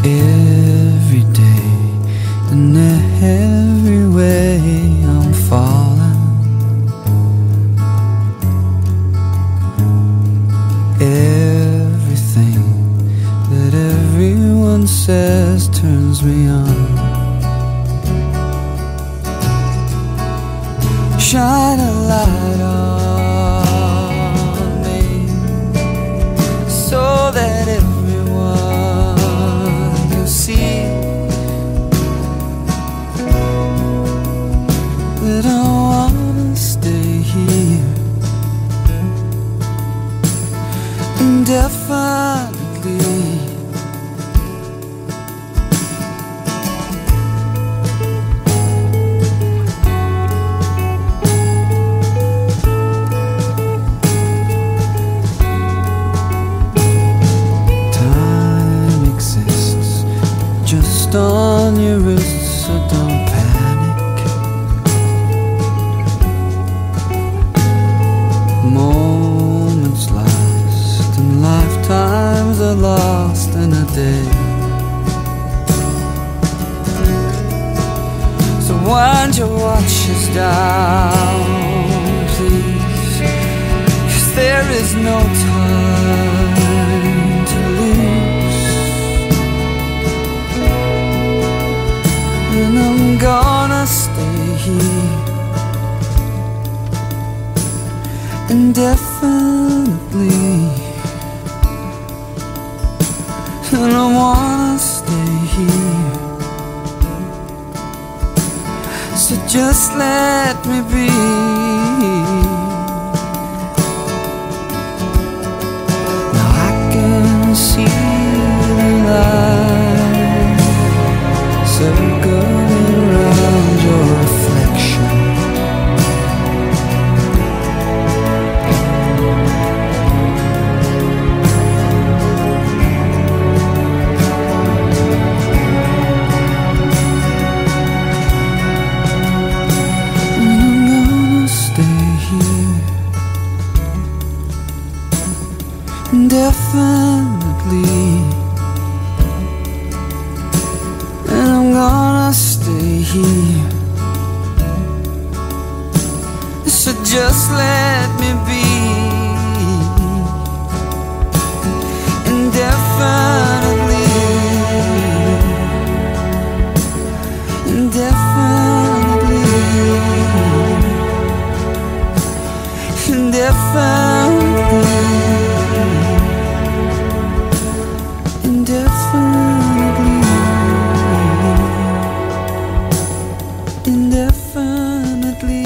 Every day and every way I'm falling. Everything that everyone says turns me on. Shine a light on me so that everyone can see that I wanna stay here indefinitely. On your wrist, so don't panic. Moments lost and lifetimes are lost in a day. So wind your watches down, please, 'cause there is no time to lose. And I'm gonna stay here indefinitely. And I wanna stay here, so just let me be. Now I can see the light circling around your reflection. And I'm gonna stay here indefinitely. And I'm gonna stay here, so just let me be indefinitely. Indefinitely. Indefinitely. Indefinitely. Indefinitely.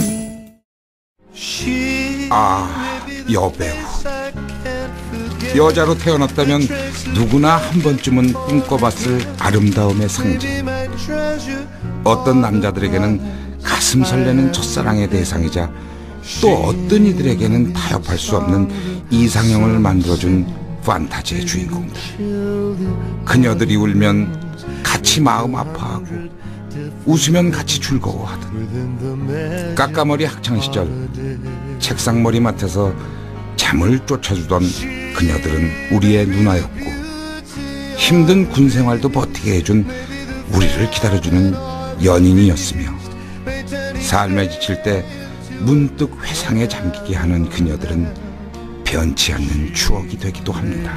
아, 여배우. 여자로 태어났다면 누구나 한 번쯤은 꿈꿔봤을 아름다움의 상징. 어떤 남자들에게는 가슴 설레는 첫사랑의 대상이자 또 어떤 이들에게는 타협할 수 없는 이상형을 만들어준 판타지의 주인공들. 그녀들이 울면 같이 마음 아파하고 웃으면 같이 즐거워하던 까까머리 학창시절 책상머리 맡에서 잠을 쫓아주던 그녀들은 우리의 누나였고, 힘든 군생활도 버티게 해준 우리를 기다려주는 연인이었으며, 삶에 지칠 때 문득 회상에 잠기게 하는 그녀들은 변치 않는 추억이 되기도 합니다.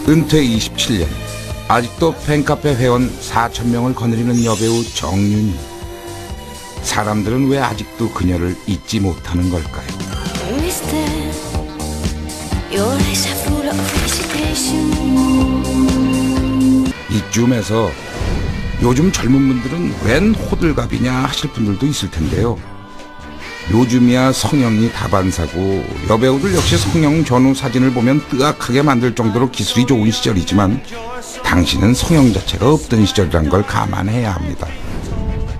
은퇴 27년, 아직도 팬카페 회원 4,000명을 거느리는 여배우 정윤희. 사람들은 왜 아직도 그녀를 잊지 못하는 걸까요? 이쯤에서 요즘 젊은 분들은 웬 호들갑이냐 하실 분들도 있을 텐데요. 요즘이야 성형이 다반사고 여배우들 역시 성형 전후 사진을 보면 뜨악하게 만들 정도로 기술이 좋은 시절이지만 당신은 성형 자체가 없던 시절이란 걸 감안해야 합니다.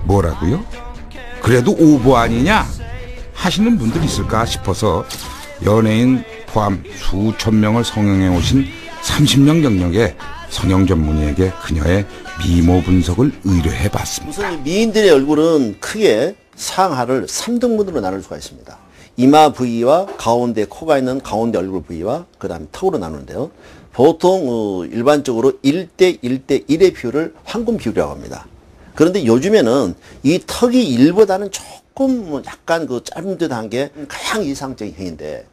뭐라고요? 그래도 오버 아니냐? 하시는 분들 있을까 싶어서 연예인 포함 수천 명을 성형해 오신 30년 경력의 성형 전문의에게 그녀의 미모 분석을 의뢰해봤습니다. 우선 미인들의 얼굴은 크게 상하를 3등분으로 나눌 수가 있습니다. 이마 부위와 가운데 코가 있는 가운데 얼굴 부위와 그 다음에 턱으로 나누는데요. 보통 일반적으로 1대 1대 1의 비율을 황금 비율이라고 합니다. 그런데 요즘에는 이 턱이 1보다는 조금 약간 그 짧은 듯한 게 가장 이상적인 형인데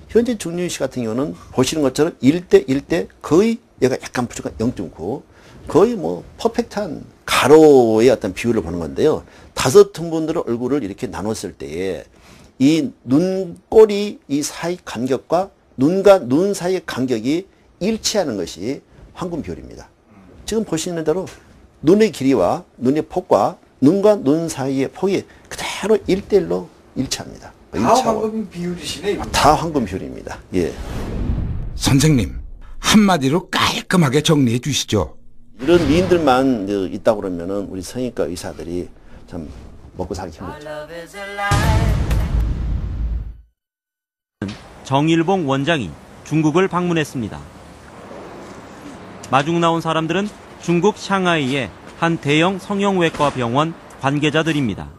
현재 정윤 씨 같은 경우는 보시는 것처럼 1대 1대 거의 얘가 약간 부족한 0.9 거의 뭐 퍼펙트한 가로의 어떤 비율을 보는 건데요. 5분들의 얼굴을 이렇게 나눴을 때에 이 눈꼬리 이 사이 간격과 눈과 눈 사이의 간격이 일치하는 것이 황금 비율입니다. 지금 보시는 대로 눈의 길이와 눈의 폭과 눈과 눈 사이의 폭이 그대로 1대1로 일치합니다. 다 황금 비율이시네. 다 황금 비율입니다. 예. 선생님, 한마디로 깔끔하게 정리해 주시죠. 이런 미인들만 있다고 그러면은 우리 성형외과 의사들이 참 먹고 살기 힘들죠. 정일봉 원장이 중국을 방문했습니다. 마중 나온 사람들은 중국 샹하이의 한 대형 성형외과 병원 관계자들입니다.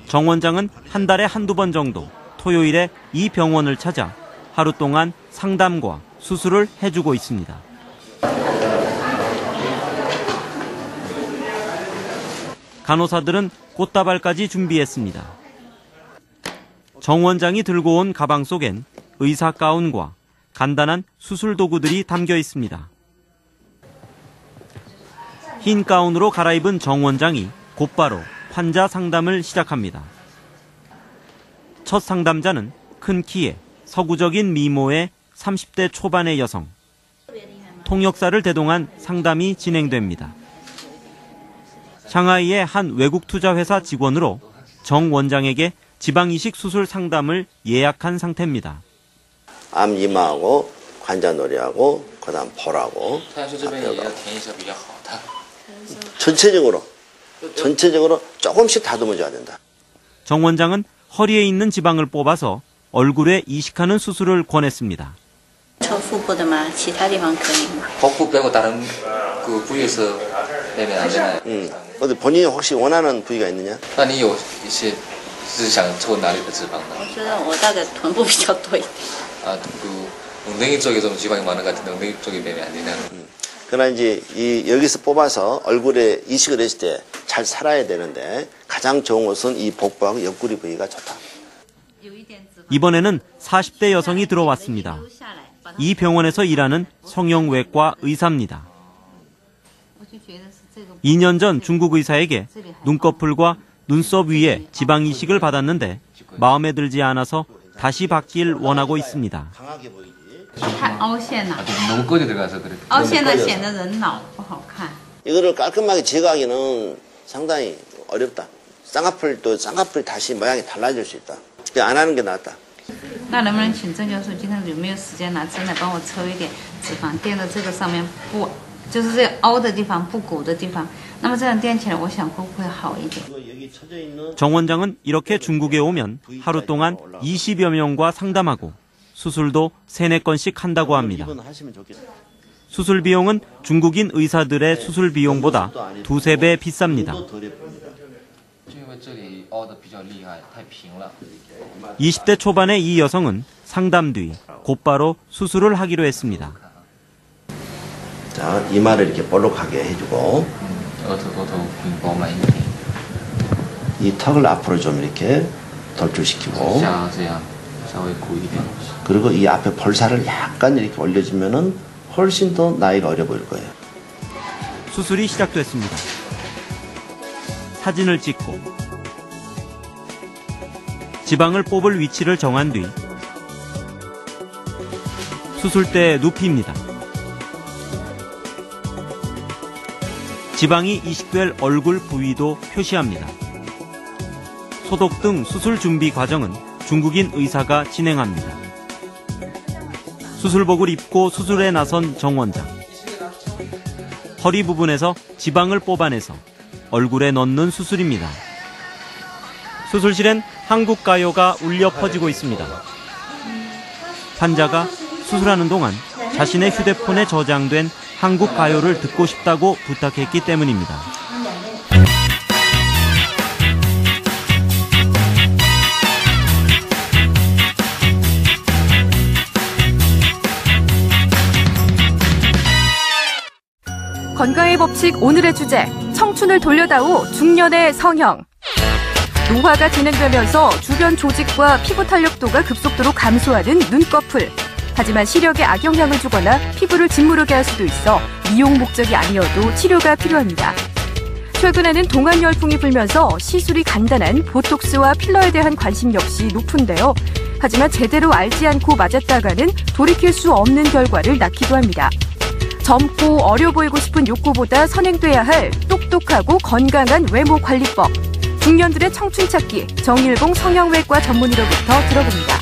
정 원장은 한 달에 한두 번 정도 토요일에 이 병원을 찾아 하루 동안 상담과 수술을 해주고 있습니다. 간호사들은 꽃다발까지 준비했습니다. 정 원장이 들고 온 가방 속엔 의사 가운과 간단한 수술 도구들이 담겨 있습니다. 흰 가운으로 갈아입은 정 원장이 곧바로 환자 상담을 시작합니다. 첫 상담자는 큰 키에 서구적인 미모의 30대 초반의 여성. 통역사를 대동한 상담이 진행됩니다. 샹하이의 한 외국 투자회사 직원으로 정 원장에게 지방이식 수술 상담을 예약한 상태입니다. 암 이마하고 관자놀이하고 그다음 볼하고 전체적으로 조금씩 다듬어줘야 된다. 정 원장은 허리에 있는 지방을 뽑아서 얼굴에 이식하는 수술을 권했습니다. 복부 빼고 다른 그 부위에서 내면 안 되나요? 어디 본인이 혹시 원하는 부위가 있느냐? 那你有一些是想抽哪里的脂肪呢？我觉得我大概臀部比较多一点。 아, 그 엉덩이 쪽에 좀 지방이 많은 것 같은데 엉덩이 쪽에 내면 안 되냐? 그러나 이제 여기서 뽑아서 얼굴에 이식을 했을 때 잘 살아야 되는데 가장 좋은 것은 이 복부하고 옆구리 부위가 좋다. 이번에는 40대 여성이 들어왔습니다. 이 병원에서 일하는 성형외과 의사입니다. 2년 전 중국 의사에게 눈꺼풀과 눈썹 위에 지방 이식을 받았는데 마음에 들지 않아서 다시 받길 원하고 있습니다. 太凹陷了， 너무 꺼져 들어가서 그래. 凹陷的显得人老不好看。 이거를 깔끔하게 제거하기는 상당히 어렵다. 쌍꺼풀도 쌍꺼풀이 다시 모양이 달라질 수 있다. 안 하는 게 낫다. 那能不能请郑教授今天有没有时间拿针来帮我抽一点脂肪垫到这个上面，不就是这个凹的地方不鼓的地方，那么这样垫起来我想会不会好一点。 정 원장은 이렇게 중국에 오면 하루 동안 20여 명과 상담하고 수술도 3-4건씩 한다고 합니다. 수술 비용은 중국인 의사들의 수술 비용보다 2-3배 비쌉니다. 20대 초반의 이 여성은 상담 뒤 곧바로 수술을 하기로 했습니다. 자, 이마를 이렇게 볼록하게 해주고 이 턱을 앞으로 좀 이렇게 돌출시키고 그리고 이 앞에 볼살을 약간 이렇게 올려주면은 훨씬 더 나이가 어려 보일 거예요. 수술이 시작됐습니다. 사진을 찍고 지방을 뽑을 위치를 정한 뒤 수술대에 눕힙니다. 지방이 이식될 얼굴 부위도 표시합니다. 소독 등 수술 준비 과정은 중국인 의사가 진행합니다. 수술복을 입고 수술에 나선 정 원장. 허리 부분에서 지방을 뽑아내서 얼굴에 넣는 수술입니다. 수술실엔 한국 가요가 울려 퍼지고 있습니다. 환자가 수술하는 동안 자신의 휴대폰에 저장된 한국 가요를 듣고 싶다고 부탁했기 때문입니다. 건강의 법칙 오늘의 주제, 청춘을 돌려다오 중년의 성형. 노화가 진행되면서 주변 조직과 피부 탄력도가 급속도로 감소하는 눈꺼풀. 하지만 시력에 악영향을 주거나 피부를 짓무르게 할 수도 있어 미용 목적이 아니어도 치료가 필요합니다. 최근에는 동안 열풍이 불면서 시술이 간단한 보톡스와 필러에 대한 관심 역시 높은데요. 하지만 제대로 알지 않고 맞았다가는 돌이킬 수 없는 결과를 낳기도 합니다. 젊고 어려 보이고 싶은 욕구보다 선행돼야 할 똑똑하고 건강한 외모 관리법. 중년들의 청춘 찾기, 정일봉 성형외과 전문의로부터 들어봅니다.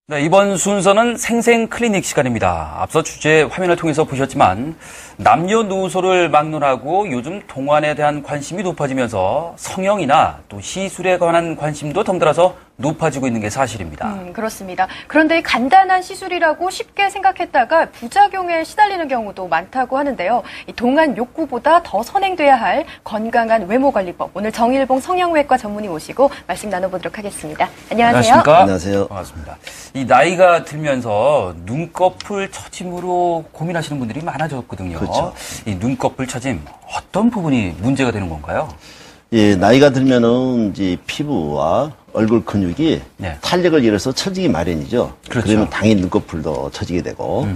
네, 이번 순서는 생생 클리닉 시간입니다. 앞서 주제 화면을 통해서 보셨지만 남녀노소를 막론하고 요즘 동안에 대한 관심이 높아지면서 성형이나 또 시술에 관한 관심도 덩달아서 높아지고 있는 게 사실입니다. 그렇습니다. 그런데 간단한 시술이라고 쉽게 생각했다가 부작용에 시달리는 경우도 많다고 하는데요. 이 동안 욕구보다 더 선행돼야 할 건강한 외모관리법. 오늘 정일봉 성형외과 전문의 모시고 말씀 나눠보도록 하겠습니다. 안녕하세요. 안녕하십니까? 안녕하세요. 반갑습니다. 이 나이가 들면서 눈꺼풀 처짐으로 고민하시는 분들이 많아졌거든요. 그렇죠. 이 눈꺼풀 처짐 어떤 부분이 문제가 되는 건가요? 예, 나이가 들면은 이제 피부와 얼굴 근육이 네. 탄력을 잃어서 처지기 마련이죠. 그렇죠. 그러면 당연히 눈꺼풀도 처지게 되고.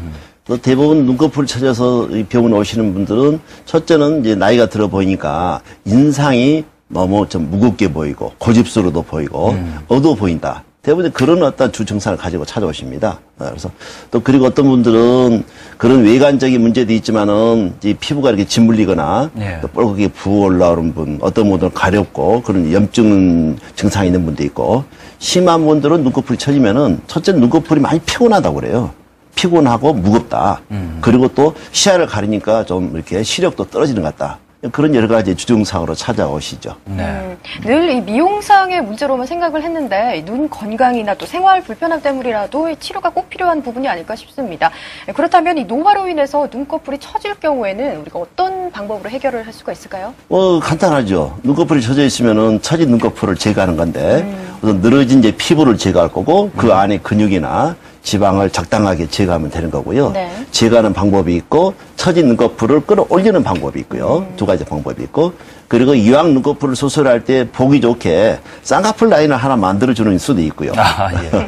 또 대부분 눈꺼풀 처져서 병원에 오시는 분들은 첫째는 이제 나이가 들어 보이니까 인상이 너무 좀 무겁게 보이고 고집스러워도 보이고 어두워 보인다. 대부분 그런 어떤 주증상을 가지고 찾아오십니다. 그래서 또 그리고 어떤 분들은 그런 외관적인 문제도 있지만은 이 피부가 이렇게 짓물리거나 네. 또 뻘겋게 부어 올라오는 분, 어떤 분들은 가렵고 그런 염증 증상이 있는 분도 있고 심한 분들은 눈꺼풀이 처지면은 첫째 눈꺼풀이 많이 피곤하다고 그래요. 피곤하고 무겁다. 그리고 또 시야를 가리니까 좀 이렇게 시력도 떨어지는 것 같다. 그런 여러 가지 주증상으로 찾아오시죠. 네. 늘 이 미용상의 문제로만 생각을 했는데 눈 건강이나 또 생활 불편함 때문이라도 이 치료가 꼭 필요한 부분이 아닐까 싶습니다. 그렇다면 이 노화로 인해서 눈꺼풀이 처질 경우에는 우리가 어떤 방법으로 해결을 할 수가 있을까요? 간단하죠. 눈꺼풀이 처져 있으면은 처진 눈꺼풀을 제거하는 건데 우선 늘어진 이제 피부를 제거할 거고 그 안에 근육이나 지방을 적당하게 제거하면 되는 거고요. 네. 제거하는 방법이 있고 처진 눈꺼풀을 끌어올리는 방법이 있고요. 두 가지 방법이 있고 그리고 이왕 눈꺼풀을 수술할 때 보기 좋게 쌍꺼풀 라인을 하나 만들어주는 수도 있고요. 아, 예.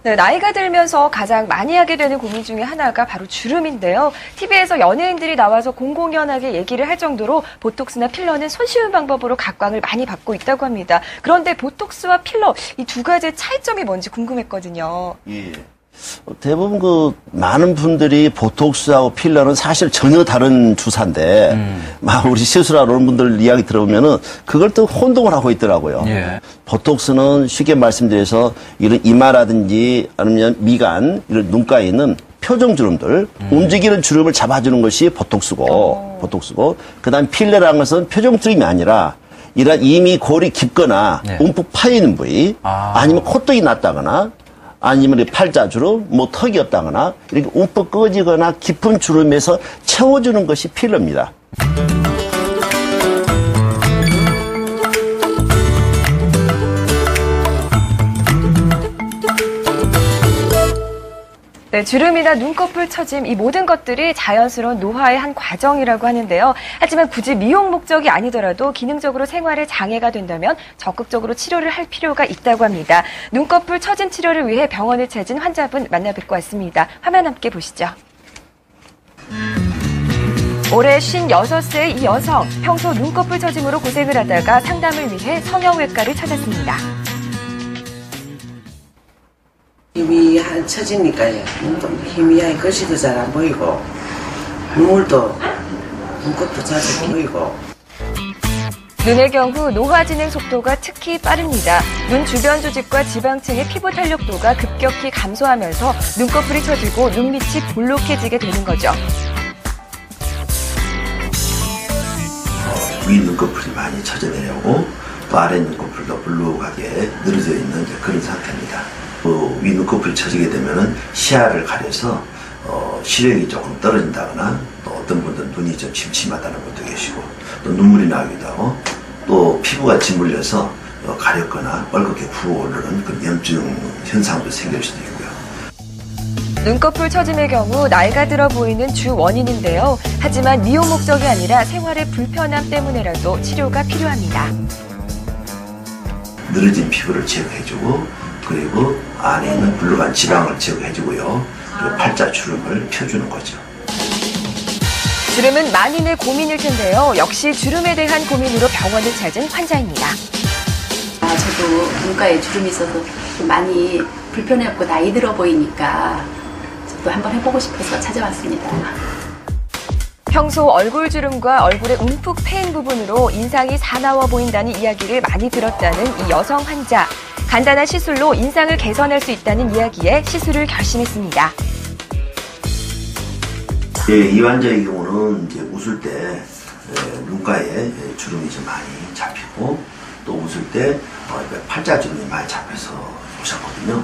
네, 나이가 들면서 가장 많이 하게 되는 고민 중에 하나가 바로 주름인데요. TV에서 연예인들이 나와서 공공연하게 얘기를 할 정도로 보톡스나 필러는 손쉬운 방법으로 각광을 많이 받고 있다고 합니다. 그런데 보톡스와 필러 이 두 가지의 차이점이 뭔지 궁금했거든요. 예. 대부분 많은 분들이 보톡스하고 필러는 사실 전혀 다른 주사인데, 막 우리 시술하러 오는 분들 이야기 들어보면은 그걸 또 혼동을 하고 있더라고요. 예. 보톡스는 쉽게 말씀드려서 이런 이마라든지 아니면 미간, 이런 눈가에 있는 표정 주름들, 움직이는 주름을 잡아주는 것이 보톡스고, 그 다음 필러라는 것은 표정 주름이 아니라 이런 이미 골이 깊거나 네. 움푹 파이는 부위, 아니면 콧등이 났다거나, 아니면 팔자주름, 뭐 턱이 없다거나 이렇게 움푹 꺼지거나 깊은 주름에서 채워주는 것이 필러입니다. 네, 주름이나 눈꺼풀 처짐 이 모든 것들이 자연스러운 노화의 한 과정이라고 하는데요. 하지만 굳이 미용 목적이 아니더라도 기능적으로 생활에 장애가 된다면 적극적으로 치료를 할 필요가 있다고 합니다. 눈꺼풀 처짐 치료를 위해 병원을 찾은 환자분 만나 뵙고 왔습니다. 화면 함께 보시죠. 올해 56세의 이 여성, 평소 눈꺼풀 처짐으로 고생을 하다가 상담을 위해 성형외과를 찾았습니다. 힘이 처지니까요. 힘이 글씨도 잘 안 보이고 눈물도 눈꺼풀 자주 보이고. 눈의 경우 노화 진행 속도가 특히 빠릅니다. 눈 주변 조직과 지방층의 피부 탄력도가 급격히 감소하면서 눈꺼풀이 처지고 눈밑이 볼록해지게 되는 거죠. 위 눈꺼풀이 많이 처져 내려오고 또 아래 눈꺼풀도 불룩하게 늘어져 있는 그런 상태입니다. 위 눈꺼풀이 처지게 되면은 시야를 가려서 시력이 조금 떨어진다거나 또 어떤 분들은 눈이 좀 침침하다는 분도 계시고 또 눈물이 나기도 하고 또 피부가 짓물려서 가렵거나 얼굴게 부어오르는 그런 염증 현상도 생길 수도 있고요. 눈꺼풀 처짐의 경우 나이가 들어 보이는 주 원인인데요. 하지만 미용 목적이 아니라 생활의 불편함 때문에라도 치료가 필요합니다. 늘어진 피부를 제거해주고 그리고 안에 있는 불룩한 지방을 제거해주고요. 그리고 팔자 주름을 펴주는 거죠. 주름은 만인의 고민일 텐데요. 역시 주름에 대한 고민으로 병원을 찾은 환자입니다. 저도 눈가에 주름이 있어서 좀 많이 불편해갖고 나이 들어 보이니까 저도 한번 해보고 싶어서 찾아왔습니다. 평소 얼굴 주름과 얼굴의 움푹 패인 부분으로 인상이 사나워 보인다는 이야기를 많이 들었다는 이 여성 환자. 간단한 시술로 인상을 개선할 수 있다는 이야기에 시술을 결심했습니다. 이 환자의 경우는 이제 웃을 때 눈가에 주름이 좀 많이 잡히고 또 웃을 때 팔자 주름이 많이 잡혀서 오셨거든요.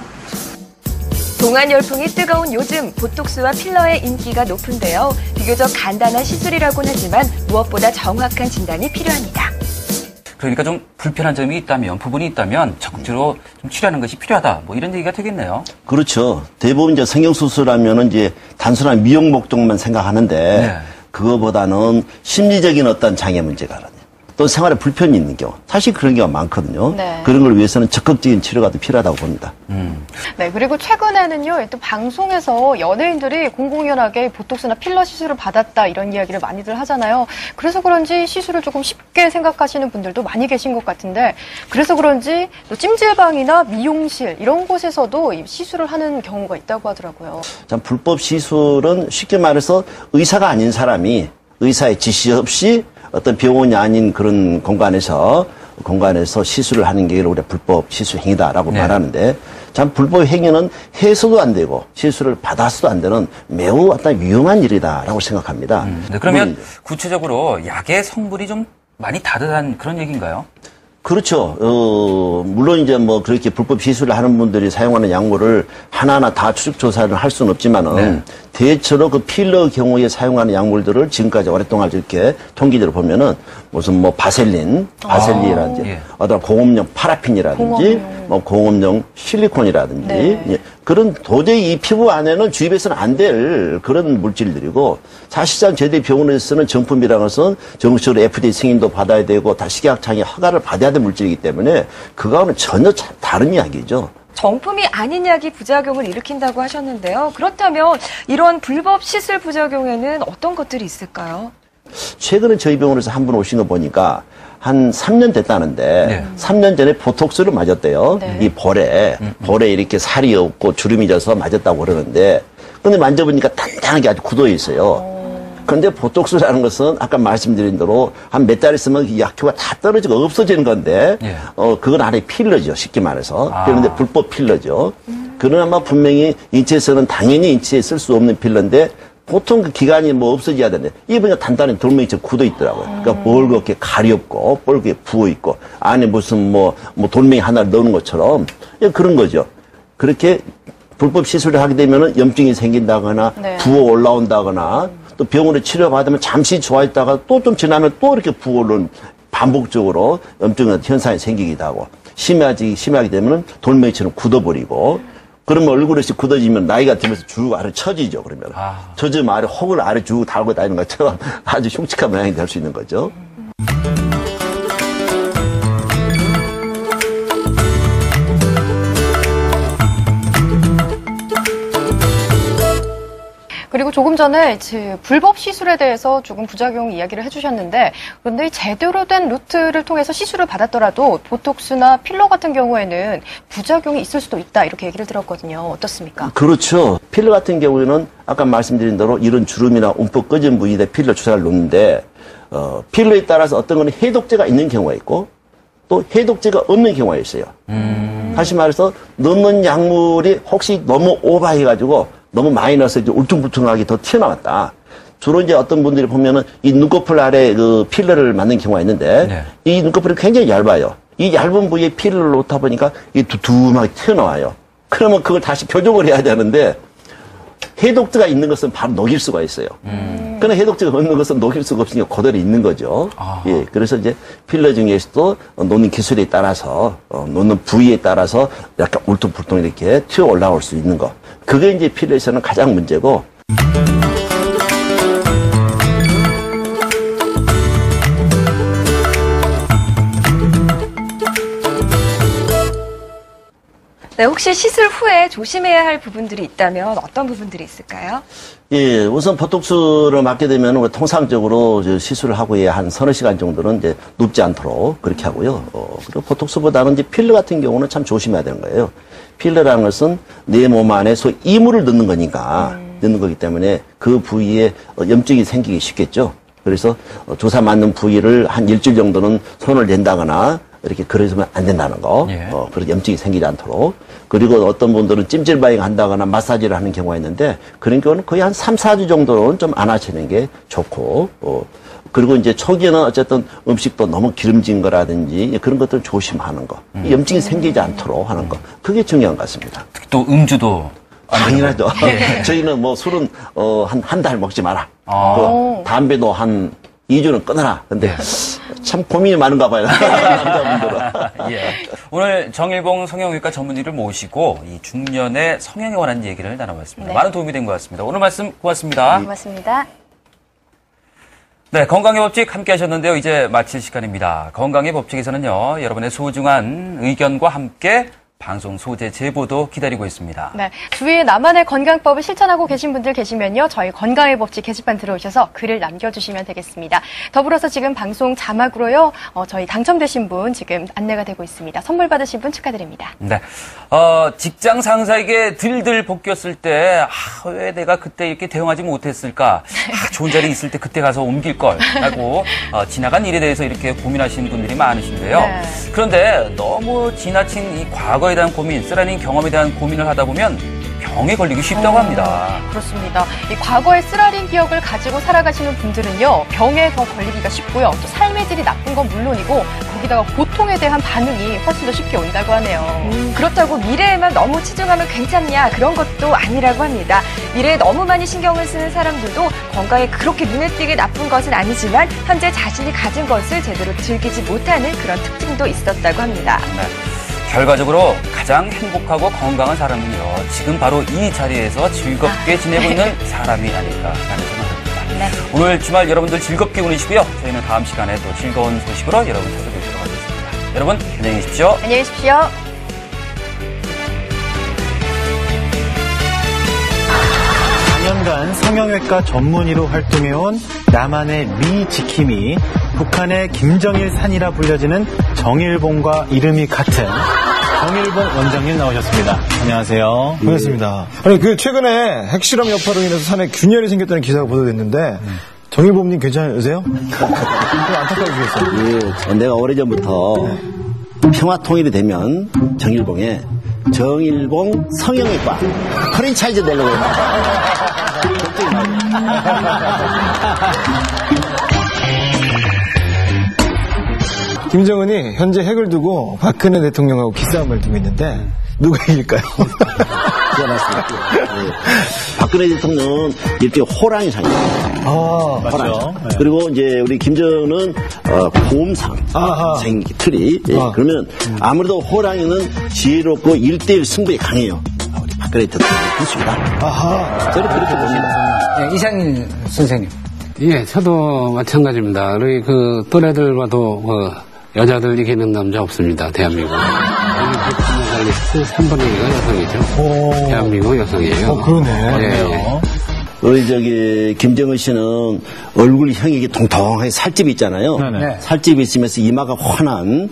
동안 열풍이 뜨거운 요즘 보톡스와 필러의 인기가 높은데요. 비교적 간단한 시술이라고는 하지만 무엇보다 정확한 진단이 필요합니다. 그러니까 좀 불편한 점이 있다면, 부분이 있다면 적극적으로 좀 치료하는 것이 필요하다. 뭐 이런 얘기가 되겠네요. 그렇죠. 대부분 이제 성형수술하면은 이제 단순한 미용 목적만 생각하는데 네. 그거보다는 심리적인 어떤 장애 문제가 있거든요. 또 생활에 불편이 있는 경우. 사실 그런 경우가 많거든요. 네. 그런 걸 위해서는 적극적인 치료가 더 필요하다고 봅니다. 네, 그리고 최근에는요, 또 방송에서 연예인들이 공공연하게 보톡스나 필러 시술을 받았다 이런 이야기를 많이들 하잖아요. 그래서 그런지 시술을 조금 쉽게 생각하시는 분들도 많이 계신 것 같은데, 그래서 그런지 또 찜질방이나 미용실 이런 곳에서도 이 시술을 하는 경우가 있다고 하더라고요. 참 불법 시술은 쉽게 말해서 의사가 아닌 사람이 의사의 지시 없이 어떤 병원이 아닌 그런 공간에서 시술을 하는 게 우리가 불법 시술 행위다라고 네. 말하는데 참 불법 행위는 해서도 안 되고 시술을 받아서도 안 되는 매우 어떤 위험한 일이다라고 생각합니다. 네, 그러면 구체적으로 약의 성분이 좀 많이 다르다는 그런 얘기인가요? 그렇죠. 물론 이제 뭐 그렇게 불법 시술을 하는 분들이 사용하는 약물을 하나하나 다 추적 조사를 할 수는 없지만은 네. 대체로 그 필러 경우에 사용하는 약물들을 지금까지 오랫동안 이렇게 통계를 보면은 무슨 뭐 바셀린이라든지 예. 어떤 공업용 파라핀이라든지 뭐 공업용 실리콘이라든지 네. 예, 그런 도저히 이 피부 안에는 주입해서는 안 될 그런 물질들이고 사실상 저희들 병원에서 쓰는 정품이라는 것은 정식으로 FDA 승인도 받아야 되고 다 식약청의 허가를 받아야 될 물질이기 때문에 그거와는 전혀 다른 이야기죠. 정품이 아닌 약이 부작용을 일으킨다고 하셨는데요. 그렇다면 이런 불법 시술 부작용에는 어떤 것들이 있을까요? 최근에 저희 병원에서 한 분 오신 거 보니까 한 3년 됐다는데 네. 3년 전에 보톡스를 맞았대요. 네. 이 볼에 이렇게 살이 없고 주름이 져서 맞았다고 그러는데 근데 만져보니까 단단하게 아주 굳어 있어요. 그런데 보톡스라는 것은 아까 말씀드린 대로 한 몇 달 있으면 이 약효가 다 떨어지고 없어지는 건데 예. 그건 하나의 필러죠. 쉽게 말해서. 아. 그런데 불법 필러죠. 그러나 분명히 인체에서는 당연히 인체에 쓸 수 없는 필러인데 보통 그 기간이 뭐 없어져야 되는데 이게 보니까 단단히 돌멩이처럼 굳어 있더라고요. 그러니까 볼겋게 가렵고 볼겋게 부어 있고 안에 무슨 뭐 돌멩이 하나를 넣는 것처럼 그런 거죠. 그렇게 불법 시술을 하게 되면은 염증이 생긴다거나 네. 부어 올라온다거나 또 병원에 치료받으면 잠시 좋아했다가 또 좀 지나면 또 이렇게 부어 오르는 반복적으로 염증 현상이 생기기도 하고 심하게 되면은 돌멩이처럼 굳어버리고 그러면 얼굴이 굳어지면 나이가 들면서 쭉 아래 처지죠. 그러면 처지면 아래 혹을 아래 쭉 달고 다니는 것처럼 아주 흉측한 모양이 될 수 있는 거죠. 그리고 조금 전에 불법 시술에 대해서 조금 부작용 이야기를 해주셨는데, 그런데 제대로 된 루트를 통해서 시술을 받았더라도 보톡스나 필러 같은 경우에는 부작용이 있을 수도 있다 이렇게 얘기를 들었거든요. 어떻습니까? 그렇죠. 필러 같은 경우에는 아까 말씀드린 대로 이런 주름이나 움푹 꺼진 부위에 필러 주사를 놓는데 필러에 따라서 어떤 거는 해독제가 있는 경우가 있고 또 해독제가 없는 경우가 있어요. 다시 말해서 넣는 약물이 혹시 너무 오버해가지고 너무 많이 넣어서 이제 울퉁불퉁하게 더 튀어나왔다. 주로 이제 어떤 분들이 보면은 이 눈꺼풀 아래 그 필러를 맞는 경우가 있는데 네. 이 눈꺼풀이 굉장히 얇아요. 이 얇은 부위에 필러를 놓다 보니까 이 두툼하게 튀어나와요. 그러면 그걸 다시 교정을 해야 되는데 해독제가 있는 것은 바로 녹일 수가 있어요. 그러나 해독제가 없는 것은 녹일 수가 없으니까 그대로 있는 거죠. 예, 그래서 이제 필러 중에서도 놓는 기술에 따라서 놓는 부위에 따라서 약간 울퉁불퉁 이렇게 튀어 올라올 수 있는 거. 그게 이제 필러에서는 가장 문제고. 네, 혹시 시술 후에 조심해야 할 부분들이 있다면 어떤 부분들이 있을까요? 예, 우선 보톡스를 맞게 되면 통상적으로 시술을 하고에 한 서너 시간 정도는 이제 눕지 않도록 그렇게 하고요. 그리고 보톡스보다는 이제 필러 같은 경우는 참 조심해야 되는 거예요. 필러라는 것은 내 몸 안에 소위 이물을 넣는 거니까, 넣는 거기 때문에 그 부위에 염증이 생기기 쉽겠죠. 그래서 주사 맞는 부위를 한 일주일 정도는 손을 댄다거나 이렇게 그러시면 안 된다는 거. 예. 그래서 염증이 생기지 않도록. 그리고 어떤 분들은 찜질바잉 한다거나 마사지를 하는 경우가 있는데 그런 경우는 거의 한 3, 4주 정도는 좀 안 하시는 게 좋고. 그리고 이제 초기에는 어쨌든 음식도 너무 기름진 거라든지 그런 것들 조심하는 거. 염증이 생기지 않도록 하는 거. 그게 중요한 것 같습니다. 특히 또 음주도. 당연하죠. 예. 저희는 뭐 술은 한 달 먹지 마라. 담배도 한 2주는 끊어라. 근데 참 고민이 많은가 봐요. 남자분들은. 예. 오늘 정일봉 성형외과 전문의를 모시고 이 중년의 성형에 관한 얘기를 나눠봤습니다. 네. 많은 도움이 된 것 같습니다. 오늘 말씀 고맙습니다. 고맙습니다. 네, 건강의 법칙 함께 하셨는데요. 이제 마칠 시간입니다. 건강의 법칙에서는요, 여러분의 소중한 의견과 함께 방송 소재 제보도 기다리고 있습니다. 네, 주위에 나만의 건강법을 실천하고 계신 분들 계시면요. 저희 건강의 법칙 게시판 들어오셔서 글을 남겨주시면 되겠습니다. 더불어서 지금 방송 자막으로요. 저희 당첨되신 분 지금 안내가 되고 있습니다. 선물 받으신 분 축하드립니다. 네, 직장 상사에게 들들 볶였을 때 왜 내가 그때 이렇게 대응하지 못했을까? 좋은 자리 있을 때 그때 가서 옮길 걸 하고 지나간 일에 대해서 이렇게 고민하시는 분들이 많으신데요. 네. 그런데 너무 지나친 이 과거에 대한 고민, 쓰라린 경험에 대한 고민을 하다 보면 병에 걸리기 쉽다고 합니다. 그렇습니다. 이 과거의 쓰라린 기억을 가지고 살아가시는 분들은요, 병에 더 걸리기가 쉽고요. 또 삶의 질이 나쁜 건 물론이고 거기다가 고통에 대한 반응이 훨씬 더 쉽게 온다고 하네요. 그렇다고 미래에만 너무 치중하면 괜찮냐, 그런 것도 아니라고 합니다. 미래에 너무 많이 신경을 쓰는 사람들도 건강에 그렇게 눈에 띄게 나쁜 것은 아니지만 현재 자신이 가진 것을 제대로 즐기지 못하는 그런 특징도 있었다고 합니다. 네. 결과적으로 가장 행복하고 건강한 사람은요, 지금 바로 이 자리에서 즐겁게 지내고 있는 사람이 아닐까라는 생각입니다. 네. 오늘 주말 여러분들 즐겁게 보내시고요. 저희는 다음 시간에 또 즐거운 소식으로 여러분 찾아뵙도록 하겠습니다. 여러분 안녕히 계십시오. 안녕히 계십시오. 간 성형외과 전문의로 활동해온 남한의 미지킴이 북한의 김정일 산이라 불려지는 정일봉과 이름이 같은 정일봉 원장님 나오셨습니다. 안녕하세요. 반갑습니다. 아니, 최근에 핵실험 여파로 인해서 산에 균열이 생겼다는 기사가 보도됐는데 정일봉님 괜찮으세요? 안타까워 주겠어요. 예, 내가 오래전부터 평화 통일이 되면 정일봉에 정일봉 성형외과 프랜차이즈 내려고 했습니다. 김정은이 현재 핵을 두고 박근혜 대통령하고 기싸움을 두고 있는데 누가 이길까요? 맞습니다. 네. 박근혜 대통령은 이렇게 호랑이 상입니다. 맞죠. 네. 그리고 이제 우리 김정은은 곰상 생긴 틀이. 예. 그러면 아무래도 호랑이는 지혜롭고 1대1 승부에 강해요. 우리 박근혜 대통령이 그렇습니다. 저는 그렇게 봅니다. 네, 이상일 선생님. 예, 저도 마찬가지입니다. 우리 그 또래들과도 여자들 이기는 남자 없습니다. 대한민국. 여기 3분의 2가 여성이죠. 대한민국 여성이에요. 그러네. 예. 우리 김정은 씨는 얼굴형이 이게 통통하게 살집이 있잖아요. 네네. 살집이 있으면서 이마가 환한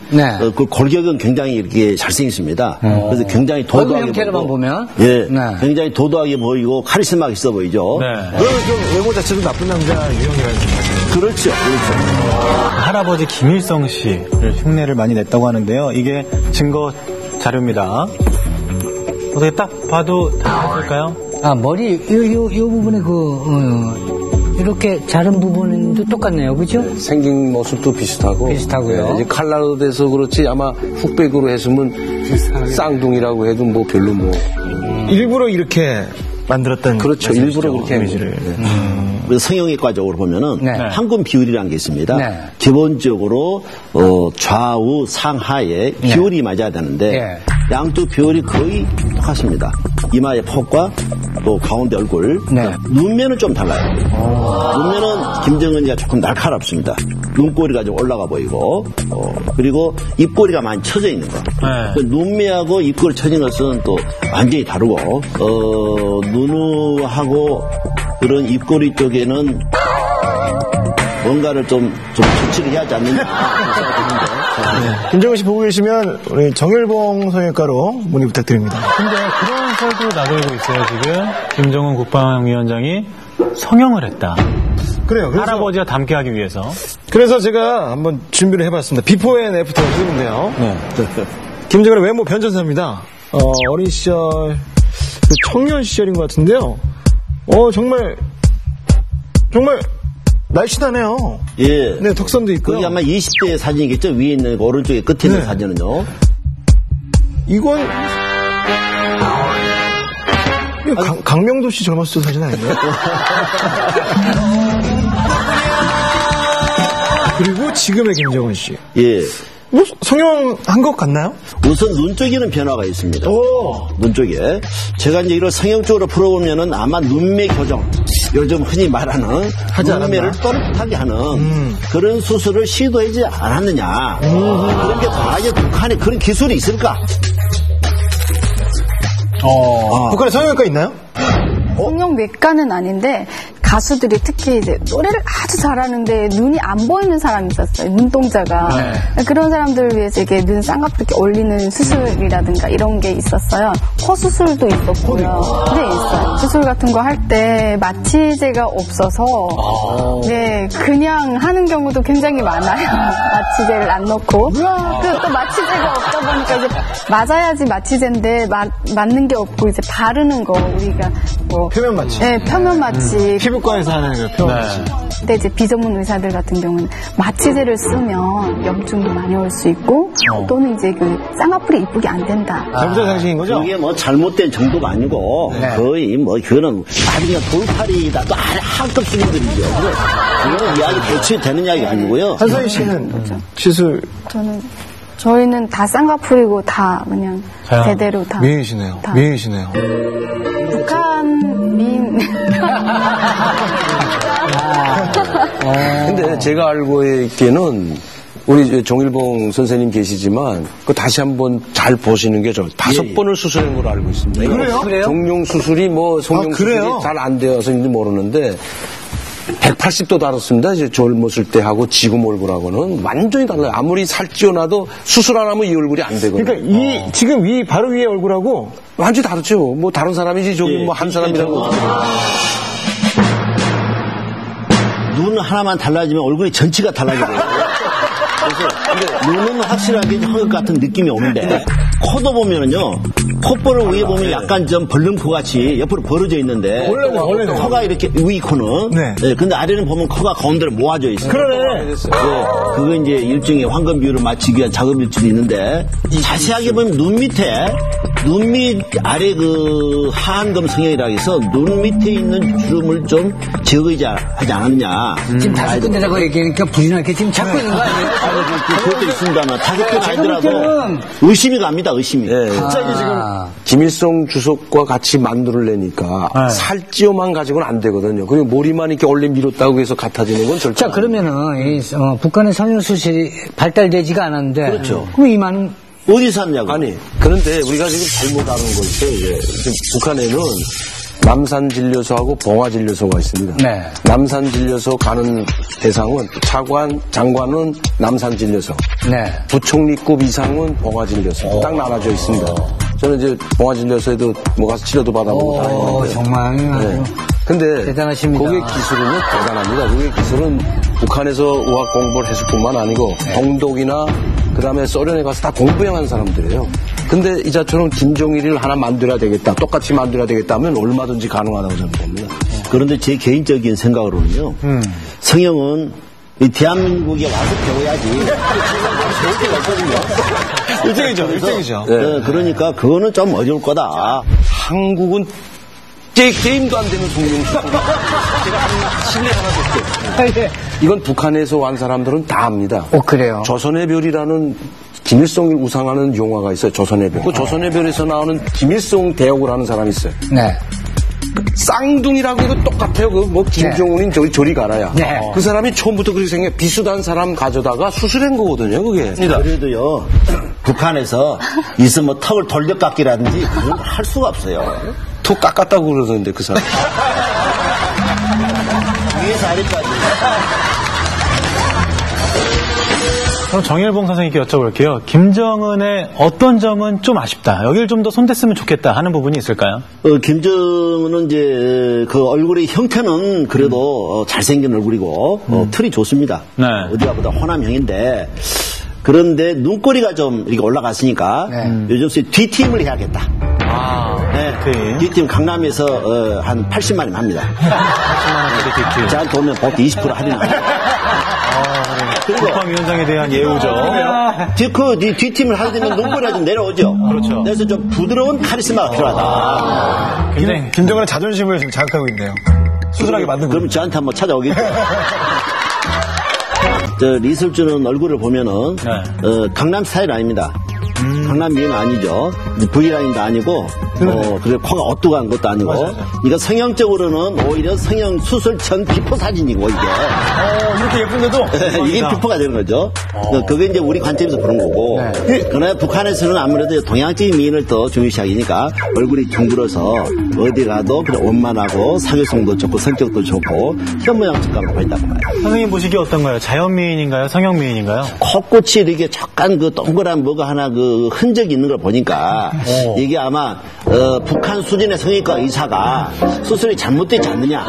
그 골격은 굉장히 이렇게 잘생겼습니다. 그래서 굉장히 도도하게 형태로만 보이고, 보면 예, 굉장히 도도하게 보이고 카리스마 있어 보이죠. 네. 좀 외모 자체도 나쁜 남자 유형이라는 거죠. 그렇죠. 할아버지 김일성 씨를 흉내를 많이 냈다고 하는데요. 이게 증거 자료입니다. 어떻게 딱 봐도 다 맞을까요? 머리 요 부분에 이렇게 자른 부분도 똑같네요, 그죠? 생긴 모습도 비슷하고요. 네, 이제 칼라로 돼서 그렇지 아마 흑백으로 했으면 쌍둥이라고 해도 뭐 별로 일부러 이렇게 만들었다는 그렇죠. 일부러 그렇게 이미지를. 성형외과적으로 보면은 황금 비율이라는 게 있습니다. 네. 기본적으로 좌우 상하에 비율이 맞아야 되는데 양쪽 비율이 거의 똑같습니다. 이마의 폭과 또 가운데 얼굴. 눈매는 좀 달라요. 눈매는 김정은이가 조금 날카롭습니다. 눈꼬리가 좀 올라가 보이고 그리고 입꼬리가 많이 쳐져 있는 거. 눈매하고 입꼬리 쳐진 것은 또 완전히 다르고 눈하고 그런 입꼬리 쪽에는 뭔가를 좀 조치를 해야 하지 않느냐. 김정은 씨 보고 계시면 우리 정일봉 성형외과로 문의 부탁드립니다. 근데 그런 설도 나돌고 있어요, 지금. 김정은 국방위원장이 성형을 했다. 그래요. 할아버지와 닮게 하기 위해서. 그래서 제가 한번 준비를 해봤습니다. 비포 앤 애프터를 찍는데요. 김정은의 외모 변천사입니다. 어린 시절, 청년 시절인 것 같은데요. 정말 날씬하네요. 예. 네, 턱선도 있고요. 그게 아마 20대 사진이겠죠? 위에 있는 오른쪽에 끝에 있는 사진은요. 이건 강명도 씨 젊었을 때 사진 아닌가요? 그리고 지금의 김정은 씨. 예. 뭐 성형한 것 같나요? 우선 눈 쪽에는 변화가 있습니다. 눈 쪽에. 제가 이제 이걸 성형 쪽으로 풀어보면은 아마 눈매 교정, 요즘 흔히 말하는 눈매를 또렷하게 하는 그런 수술을 시도하지 않았느냐. 그런 게 과연 북한에 그런 기술이 있을까? 북한에 성형외과 있나요? 성형외과는 아닌데 가수들이 특히 이제 노래를 아주 잘하는데 눈이 안 보이는 사람이 있었어요. 눈동자가. 그런 사람들을 위해서 이게 눈 쌍꺼풀 이렇게 올리는 수술이라든가 이런 게 있었어요. 코 수술도 있었고요. 네, 있어요. 수술 같은 거 할 때 마취제가 없어서 네, 그냥 하는 경우도 굉장히 많아요. 마취제를 안 넣고. 그리고 또 마취제가 없다 보니까 이제 맞아야지 마취제인데 맞는 게 없고 이제 바르는 거 우리가 뭐 표면 마취. 네, 표면 마취. 피부과에서 하는 그 표면 마취. 근데 이제 비전문 의사들 같은 경우는 마취제를 쓰면 염증도 많이 올 수 있고 또는 이제 그 쌍꺼풀이 이쁘게 안 된다. 잘못된 상식인 거죠? 이게 뭐 잘못된 정도가 아니고 거의 뭐 그거는 아주 그냥 돌팔이다. 또 한급 수준들이죠. 그거는 이야기 대체 되는 이야기가 아니고요. 한서희 씨는 시술 저희는 다 쌍꺼풀이고 다 그냥 제대로 다. 미인이시네요. 다. 미인이시네요. 북한 미인. 근데 제가 알고 있기에는 우리 정일봉 선생님 계시지만 그 다시 한번 잘 보시는 게 5번을 수술한 걸로 알고 있습니다. 그래요? 정룡 수술이 뭐 성룡 수술이 잘 안 되어서인지 모르는데 180도 다르습니다. 이제 젊었을 때 하고 지금 얼굴하고는 완전히 달라요. 아무리 살찌워놔도 수술 안 하면 이 얼굴이 안 되거든요. 그러니까 지금 바로 위에 얼굴하고 완전히 다르죠. 뭐 다른 사람이지 저기 뭐 한 사람이라고. 눈 하나만 달라지면 얼굴이 전체가 달라지게 돼요. 그래서 눈은 확실하게 헛것 같은 느낌이 오는데 코도 보면은요, 콧볼을 위에 보면 약간 좀 벌름코 같이 옆으로 벌어져 있는데 원래는 코가 이렇게 위 코는 네, 근데 아래는 보면 코가 가운데로 모아져 있어요. 그러네. 그거 이제 일종의 황금 비율을 맞추기 위한 작업일 수도 있는데 자세하게 보면 눈 밑 아래 그 하안검 성형이라고 해서 눈 밑에 있는 주름을 좀 제거하지 않았느냐. 지금 5군데라고 얘기하니까 부진하게 지금 찾고 있는 거 아니에요? 그것도 있습니다만 5군 아니더라도 의심이 갑니다. 의심이. 갑자기 지금 김일성 주석과 같이 만두를 내니까 살찌어만 가지고는 안 되거든요. 그리고 머리만 이렇게 원래 밀었다고 해서 같아지는 건 절대. 자, 그러면은 북한의 성형 수술이 발달되지가 않았는데. 그렇죠. 그럼 이만 어디서 하냐고. 아니, 그런데 우리가 지금 잘못 아는 거 있어요. 지금 북한에는 남산진료소하고 봉화진료소가 있습니다. 네. 남산진료소 가는 대상은 차관, 장관은 남산진료소. 네. 부총리급 이상은 봉화진료소. 딱 나눠져 있습니다. 저는 이제 봉화진료소에도 뭐 가서 치료도 받아보고 다 했는데. 정말. 네. 근데 대단하십니다. 고객 기술은 대단합니다. 고객 기술은 북한에서 의학 공부를 했을 뿐만 아니고 동독이나 그다음에 소련에 가서 다 공부해간 사람들이에요. 근데 이자처럼 김종일을 하나 만들어야 되겠다, 똑같이 만들어야 되겠다 하면 얼마든지 가능하다고 저는 봅니다. 그런데 제 개인적인 생각으로는요. 성형은 이 대한민국에 와서 배워야지. 배울 데가 없거든요. 일등이죠. 네, 그러니까 그거는 좀 어려울 거다. 한국은 게임도 안 되는 성형수. 제가 한 10년 하나 됐어요. 이건 북한에서 온 사람들은 다 압니다. 그래요? 조선의 별이라는 김일성을 우상하는 영화가 있어요. 조선의 별. 그 조선의 별에서 나오는 김일성 대역을 하는 사람이 있어요. 네. 쌍둥이라고 해도 똑같아요. 그 뭐 김정은인 저리 가라야. 네. 그 사람이 처음부터 그렇게 생겨 비슷한 사람 가져다가 수술한 거거든요. 그게. 그래도요. 북한에서 있으면 뭐 턱을 돌려깎기라든지 그건 할 수가 없어요. 턱 깎았다고 그러던데 그 사람. 위에서 아래까지. 그럼 정일봉 선생님께 여쭤볼게요. 김정은의 어떤 점은 좀 아쉽다. 여길 좀 더 손댔으면 좋겠다 하는 부분이 있을까요? 김정은은 이제 그 얼굴의 형태는 그래도 잘생긴 얼굴이고 틀이 좋습니다. 네. 어디가 보다 호남형인데 그런데 눈꼬리가 좀 이렇게 올라갔으니까 요즘 뒤팀을 해야겠다. 네. 뒤팀 강남에서 한 80만원 합니다. 80만원짜리 뒤팀. 저한테 오면 보통 20% 할인합니다. 국방위원장에 대한 예우죠. 그 뒤팀을 할 때는 눈꼬리가 좀 내려오죠. 그렇죠. 그래서 좀 부드러운 카리스마가 필요하다. 김정은의 자존심을 지금 자극하고 있네요. 수술하게 만든 그럼 저한테 한번 찾아오겠죠. 리설주는 얼굴을 보면은 강남 스타일 아닙니다. 강남 미는 아니죠. V라인도 아니고 그리고 코가 어뚜간 것도 아니고. 그러니까 성형적으로는 오히려 성형 수술 전 비포 사진이고 이게. 이렇게 예쁜데도 이게 비포가 되는 거죠. 그게 이제 우리 관점에서 보는 거고. 그러나 북한에서는 아무래도 동양적인 미인을 더 중요시하니까 얼굴이 둥글어서 어디 가도 그래 원만하고 사교성도 좋고 성격도 좋고 현모양 직감을 보인다고 말이에요. 선생님 보시기에 어떤가요? 자연미인인가요? 성형미인인가요? 콧꽃이 이렇게 약간 그 동그란 뭐가 하나 그 흔적이 있는 걸 보니까 이게 아마 북한 수준의 성형외과 의사가 수술이 잘못되지 않느냐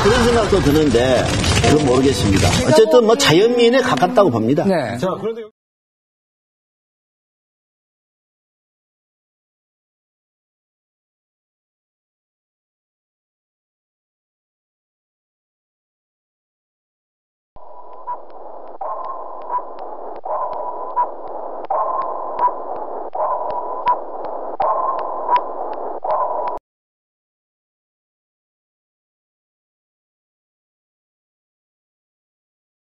그런 생각도 드는데 그건 모르겠습니다. 어쨌든 뭐 자연미인에 가깝다고 봅니다. 네. 자, 그런데